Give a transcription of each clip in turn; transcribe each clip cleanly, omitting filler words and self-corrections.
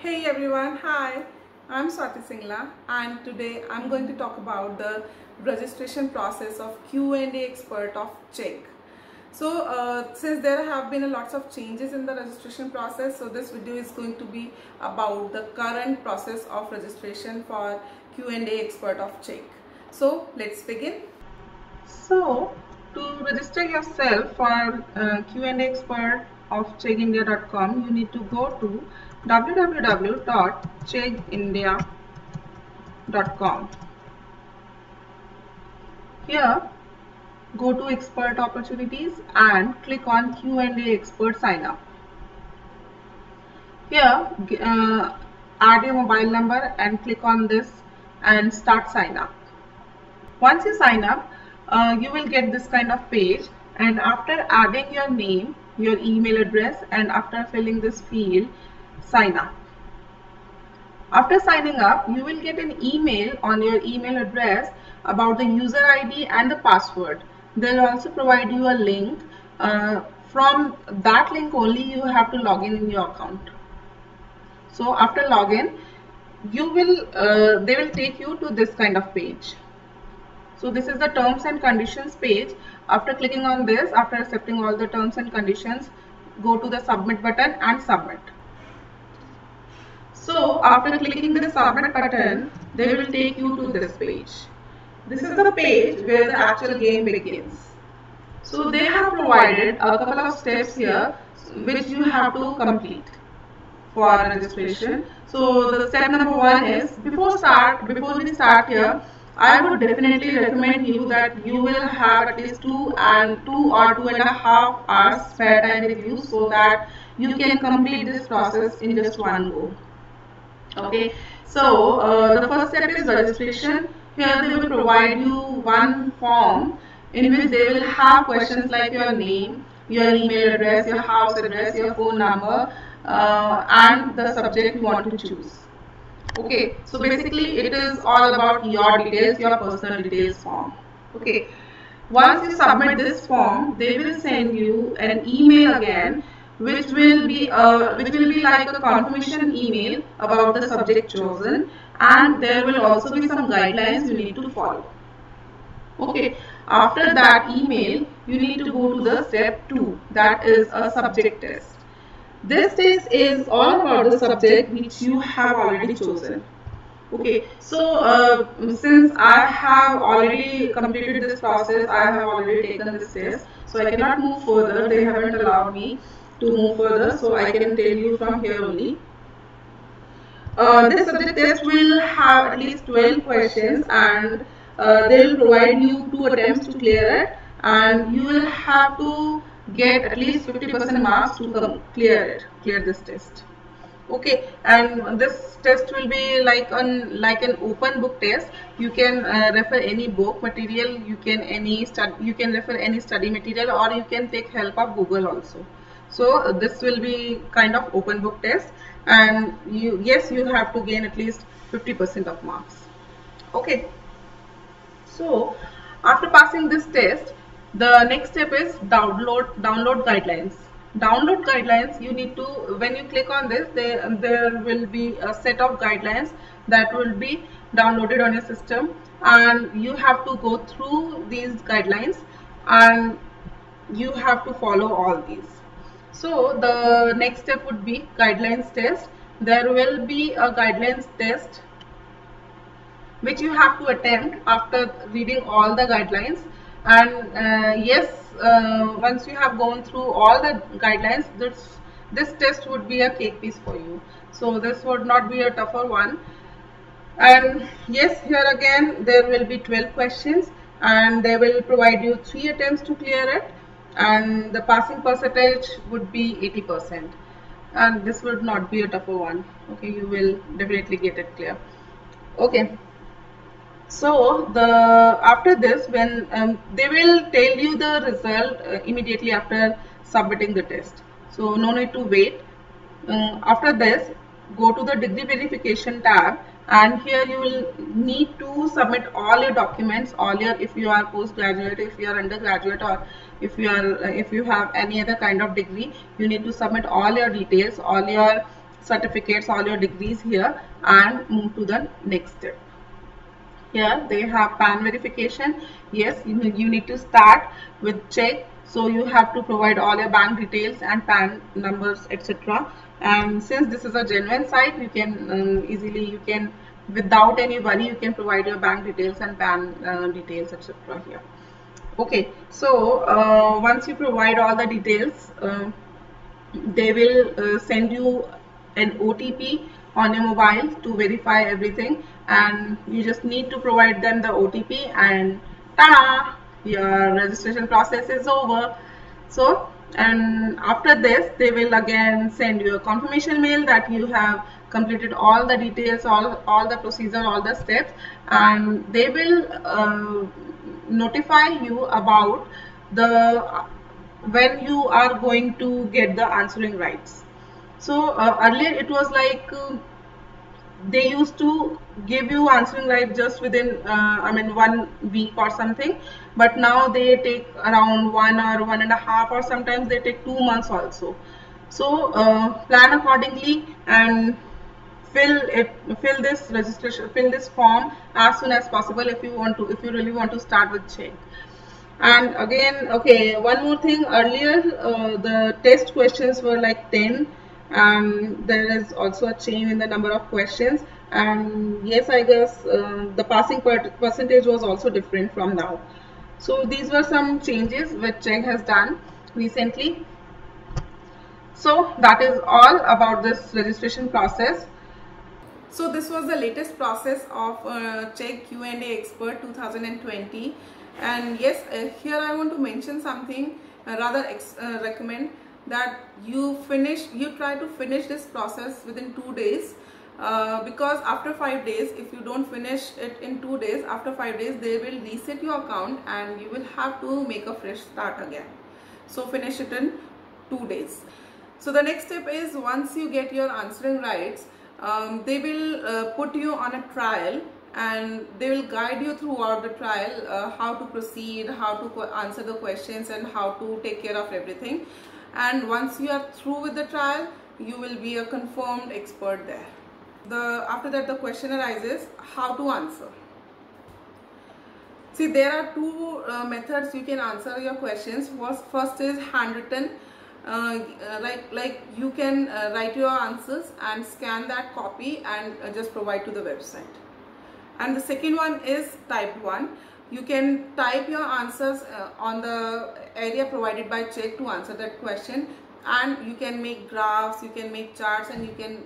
Hey everyone, hi, I'm Swati Singla and today I'm going to talk about the registration process of Q&A expert of Chegg. So since there have been lots of changes in the registration process, so this video is going to be about the current process of registration for Q&A expert of Chegg. So let's begin. So to register yourself for Q&A expert of cheggindia.com, you need to go to www.cheggindia.com. Here, go to expert opportunities and click on Q&A expert sign up. Here, add your mobile number and click on this and start sign up. Once you sign up, you will get this kind of page, and after adding your name, your email address, and after filling this field, sign up. After signing up, you will get an email on your email address about the user ID and the password. They'll also provide you a link. From that link only you have to log in your account. So after login, they will take you to this kind of page. So this is the terms and conditions page. After clicking on this, after accepting all the terms and conditions, go to the submit button and submit. So after clicking the submit button, they will take you to this page. This is the page where the actual game begins. So they have provided a couple of steps here which you have to complete for registration. So the step number one is before we start here, I would definitely recommend you that you will have at least 2 or 2.5 hours spare time with you so that you can complete this process in just one go. Okay, so the first step is registration. Here they will provide you one form in which they will have questions like your name, your email address, your house address, your phone number, and the subject you want to choose. Okay, so basically it is all about your details, your personal details form. Okay, once you submit this form, they will send you an email again, which will be like a confirmation email about the subject chosen, and there will also be some guidelines you need to follow. Okay, after that email, you need to go to the step 2, that is a subject test. This test is all about the subject which you have already chosen. Okay, so since I have already completed this process, I have already taken this test, so I cannot move further. They haven't allowed me to move further, so I can tell you from here only. This subject test will have at least 12 questions, and they will provide you 2 attempts to clear it, and you will have to get at least 50% marks to clear this test. Okay, and this test will be like an open book test. You can refer any book material, you can refer any study material, or you can take help of Google also. So this will be kind of open book test, and you have to gain at least 50% of marks. Okay, so after passing this test, the next step is download guidelines. Download guidelines, you need to, when you click on this, there will be a set of guidelines that will be downloaded on your system, and you have to go through these guidelines and you have to follow all these. So the next step would be guidelines test. There will be a guidelines test which you have to attempt after reading all the guidelines, and once you have gone through all the guidelines, this test would be a cake piece for you. So this would not be a tougher one. And yes, here again there will be 12 questions, and they will provide you 3 attempts to clear it, and the passing percentage would be 80%, and this would not be a tougher one. Okay, you will definitely get it clear. Okay, so after this, when they will tell you the result immediately after submitting the test, so no need to wait. After this, go to the degree verification tab, and here you will need to submit all your documents, if you are postgraduate, if you are undergraduate, or if you have any other kind of degree, you need to submit all your details, all your certificates, all your degrees here, and move to the next step. Here they have PAN verification. Yes, you need to start with check. So you have to provide all your bank details and PAN numbers, etc. And since this is a genuine site, you can easily, without any worry, you can provide your bank details and PAN details, etc. here. Okay, so once you provide all the details, they will send you an OTP on your mobile to verify everything, and you just need to provide them the OTP, and ta-da, your registration process is over. So, and after this they will again send you a confirmation mail that you have completed all the details, all the procedure, all the steps, and they will notify you about the when you are going to get the answering rights. So earlier it was like they used to give you answering right just within 1 week or something, but now they take around 1 or 1.5, or sometimes they take 2 months also. So plan accordingly and fill this form as soon as possible if you really want to start with check. And again, okay, one more thing, earlier the test questions were like 10, and there is also a change in the number of questions, and yes, I guess the passing percentage was also different from now. So these were some changes which CHEG has done recently. So that is all about this registration process. So this was the latest process of CHEG Q&A Expert 2020. And yes, here I want to mention something, recommend that you try to finish this process within 2 days, because after 5 days, if you don't finish it in 2 days, after 5 days they will reset your account and you will have to make a fresh start again. So finish it in 2 days. So the next step is, once you get your answering rights, they will put you on a trial, and they will guide you throughout the trial how to proceed, how to answer the questions, and how to take care of everything. And once you are through with the trial, you will be a confirmed expert there. After that, the question arises, how to answer. See, there are two methods you can answer your questions. First is handwritten. Like you can write your answers and scan that copy and just provide to the website. And the second one is typed one. You can type your answers on the area provided by CHEG to answer that question, and you can make graphs, you can make charts, and you can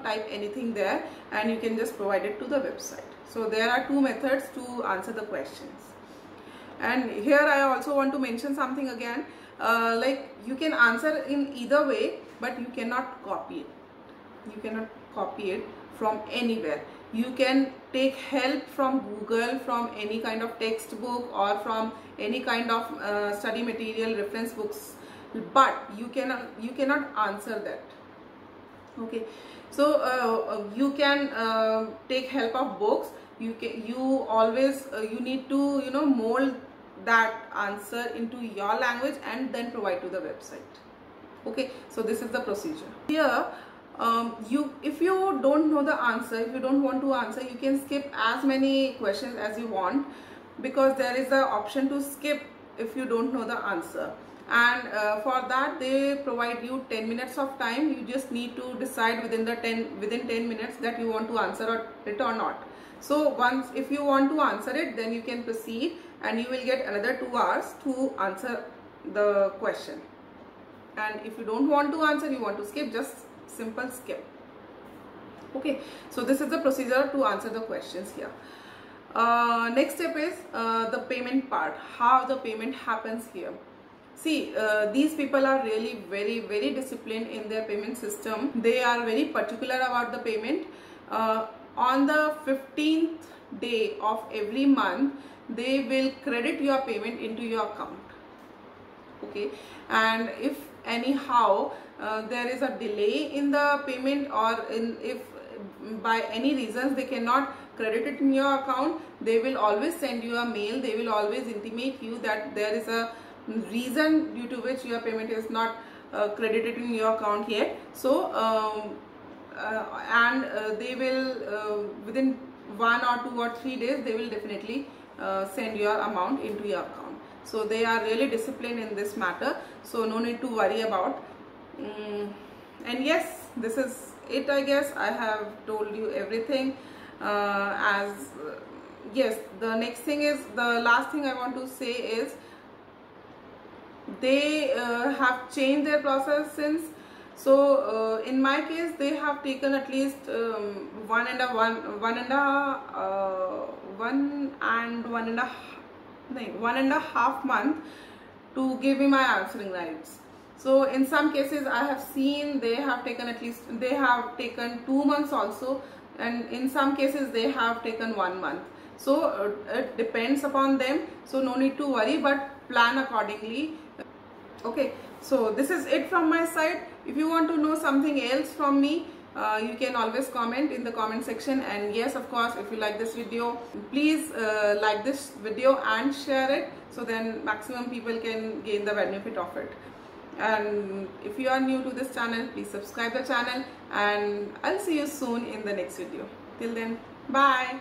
type anything there, and you can just provide it to the website. So there are two methods to answer the questions. And here I also want to mention something again, like you can answer in either way, but you cannot copy it. You cannot copy it from anywhere. You can take help from Google, from any kind of textbook, or from any kind of study material, reference books, but you cannot answer that. Okay, so you can take help of books. You need to mold that answer into your language and then provide to the website. Okay, so this is the procedure here. If you don't know the answer, if you don't want to answer, you can skip as many questions as you want, because there is an option to skip if you don't know the answer. And for that they provide you 10 minutes of time. You just need to decide within 10 minutes that you want to answer it or not. So if you want to answer it, then you can proceed, and you will get another 2 hours to answer the question. And if you don't want to answer, you want to skip, just simple skip. Okay, so this is the procedure to answer the questions here. Next step is the payment part, how the payment happens here. See, these people are really very, very disciplined in their payment system. They are very particular about the payment. On the 15th day of every month, they will credit your payment into your account. Okay, and if anyhow there is a delay in the payment, or if by any reasons they cannot credit it in your account, they will always send you a mail. They will always intimate you that there is a reason due to which your payment is not credited in your account yet. So they will within 1 or 2 or 3 days they will definitely send your amount into your account. So they are really disciplined in this matter, so no need to worry about. And yes, this is it. I guess I have told you everything. Yes, the next thing is, the last thing I want to say is, they have changed their process since. So in my case, they have taken at least 1.5 month to give me my answering rights. So in some cases I have seen they have taken 2 months also, and in some cases they have taken 1 month. So it depends upon them, so no need to worry, but plan accordingly. Okay, so this is it from my side. If you want to know something else from me, you can always comment in the comment section. And yes, of course, if you like this video, please like this video and share it, so then maximum people can gain the benefit of it. And if you are new to this channel, please subscribe the channel, and I'll see you soon in the next video. Till then, bye.